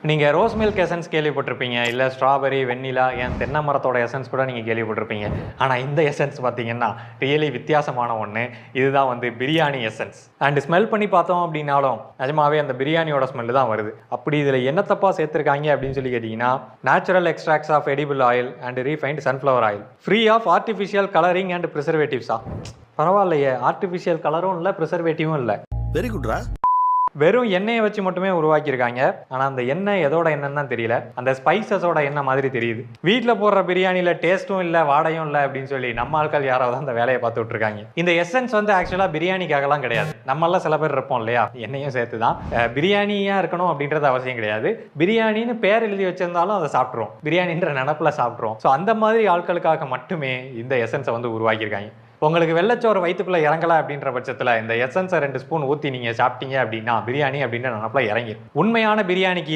நீங்கள் rose milk essence கேள்விப்பட்டிருப்பீங்க, இல்லை ஸ்ட்ராபெரி, வெண்ணிலா, ஏன் தென்னை மரத்தோட எசன்ஸ் கூட நீங்கள் கேள்விப்பட்டிருப்பீங்க. ஆனால் இந்த எசன்ஸ் பார்த்தீங்கன்னா ரியலி வித்தியாசமான ஒன்று. இதுதான் வந்து பிரியாணி எசன்ஸ். அண்ட் ஸ்மெல் பண்ணி பார்த்தோம் அப்படின்னாலும் நிஜமாவே அந்த பிரியாணியோட ஸ்மெல் தான் வருது. அப்படி இதில் என்ன தப்பா சேர்த்துருக்காங்க அப்படின்னு சொல்லி கேட்டிங்கன்னா, natural extracts of edible oil and refined sunflower oil, free of artificial colouring and ப்ரிசர்வேட்டிவ்ஸா. பரவாயில்லையே, ஆர்டிஃபிஷியல் கலரும் இல்லை, ப்ரிசர்வேட்டிவும் இல்லை. வெரி குட்ரா. வெறும் எண்ணெயை வச்சு மட்டுமே உருவாக்கியிருக்காங்க. ஆனால் அந்த எண்ணெய் எதோட எண்ணெய்னு தான் தெரியல, அந்த ஸ்பைசஸோட எண்ணெய் மாதிரி தெரியுது. வீட்டில் போடுற பிரியாணியில் டேஸ்ட்டும் இல்லை, வாடையும் இல்லை அப்படின்னு சொல்லி நம்ம ஆட்கள் யாராவது அந்த வேலையை பார்த்துட்டு இருக்காங்க. இந்த எசன்ஸ் வந்து ஆக்சுவலாக பிரியாணிக்காகலாம் கிடையாது. நம்மளாம் சில பேர் இருப்போம் இல்லையா, எண்ணெயும் சேர்த்து தான். பிரியாணியாக இருக்கணும் அப்படின்றது அவசியம் கிடையாது. பிரியாணின்னு பேர் எழுதி வச்சிருந்தாலும் அதை சாப்பிட்ருவோம், பிரியாணின்ற நினப்பில் சாப்பிட்ருவோம். ஸோ அந்த மாதிரி ஆட்களுக்காக மட்டுமே இந்த எசன்ஸை வந்து உருவாக்கியிருக்காங்க. உங்களுக்கு வெள்ளச்சோறு வயிற்றுக்குள்ள இறங்கல அப்படின்ற பட்சத்தில் இந்த எசன்ஸை 2 ஸ்பூன் ஊற்றி நீங்கள் சாப்பிட்டீங்க அப்படின்னா பிரியாணி அப்படின்ற நினப்பில் இறங்கி. உண்மையான பிரியாணிக்கு